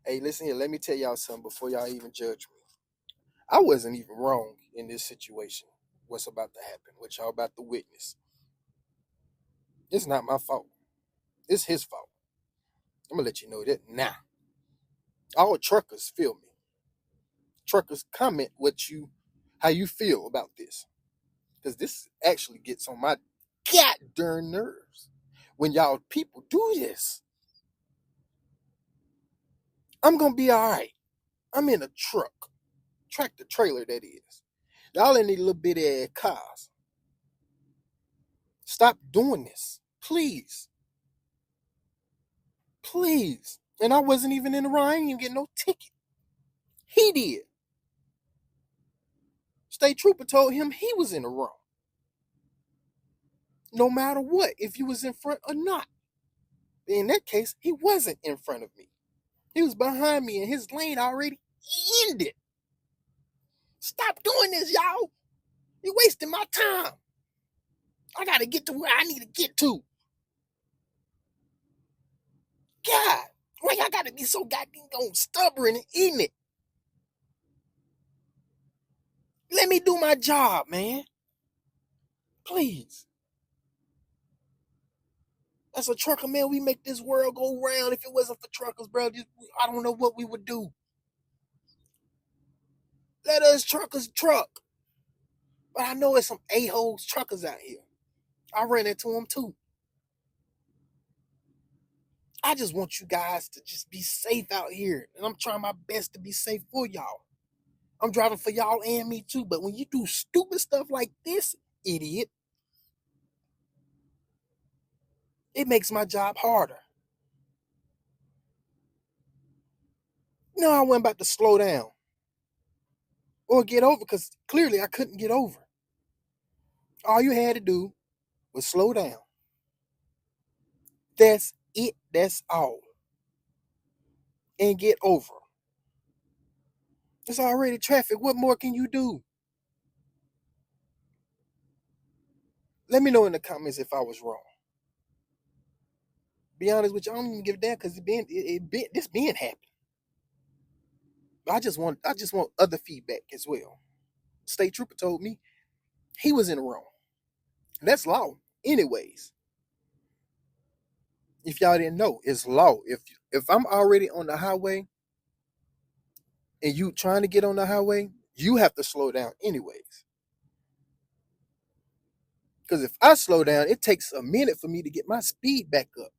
Hey, listen here. Let me tell y'all something before y'all even judge me. I wasn't even wrong in this situation. What's about to happen? What y'all about to witness? It's not my fault. It's his fault. I'm gonna let you know that now. All truckers feel me. Truckers, comment how you feel about this, because this actually gets on my goddamn nerves when y'all people do this. I'm gonna be all right. I'm in a truck, tractor trailer that is. Y'all in these little bitty ass cars. Stop doing this, please, please. And I wasn't even in the wrong. I didn't even get no ticket. He did. State trooper told him he was in the wrong. No matter what, if you was in front or not. In that case, he wasn't in front of me. He was behind me and his lane already ended. Stop doing this, y'all. You're wasting my time. I gotta get to where I need to get to. God, why y'all gotta be so goddamn stubborn and eating it? Let me do my job, man. Please. As a trucker, man, we make this world go round. If it wasn't for truckers, bro, I don't know what we would do. Let us truckers truck. But I know there's some a-holes truckers out here. I ran into them too. I just want you guys to just be safe out here. And I'm trying my best to be safe for y'all. I'm driving for y'all and me too. But when you do stupid stuff like this, idiot, it makes my job harder. No, I wasn't about to slow down or get over, because clearly I couldn't get over. All you had to do was slow down. That's it. That's all. And get over. It's already traffic. What more can you do? Let me know in the comments if I was wrong. Be honest with you, I don't even give a damn, because this being happened. I just want other feedback as well. State trooper told me he was in the wrong. And that's law, anyways. If y'all didn't know, it's law. If I'm already on the highway and you trying to get on the highway, you have to slow down anyways. Because if I slow down, it takes a minute for me to get my speed back up.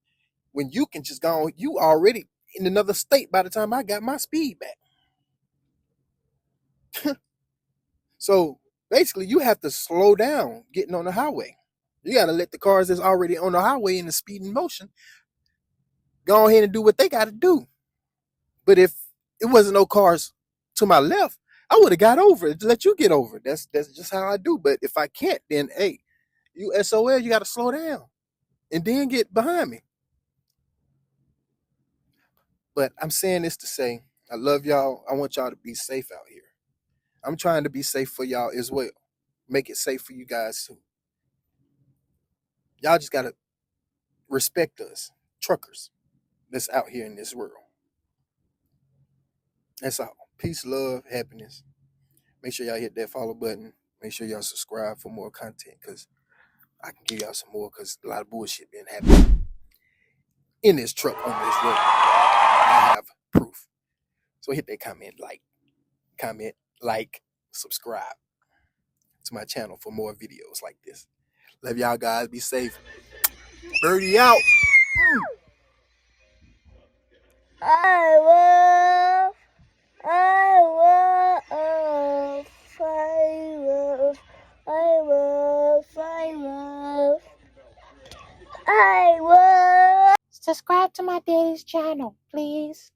When you can just go on, you already in another state by the time I got my speed back. So basically, you have to slow down getting on the highway. You got to let the cars that's already on the highway in the speed and motion go ahead and do what they got to do. But if it wasn't no cars to my left, I would have got over it to let you get over it. That's just how I do. But if I can't, then hey, you SOL, you got to slow down and then get behind me. But I'm saying this to say, I love y'all. I want y'all to be safe out here. I'm trying to be safe for y'all as well. Make it safe for you guys too. Y'all just got to respect us, truckers that's out here in this world. That's all. Peace, love, happiness. Make sure y'all hit that follow button. Make sure y'all subscribe for more content, because I can give y'all some more, because a lot of bullshit been happening in this truck on this road. I have proof. So hit that comment, like, subscribe to my channel for more videos like this. Love y'all guys. Be safe. Birdie out. I love. Subscribe to my daddy's channel, please.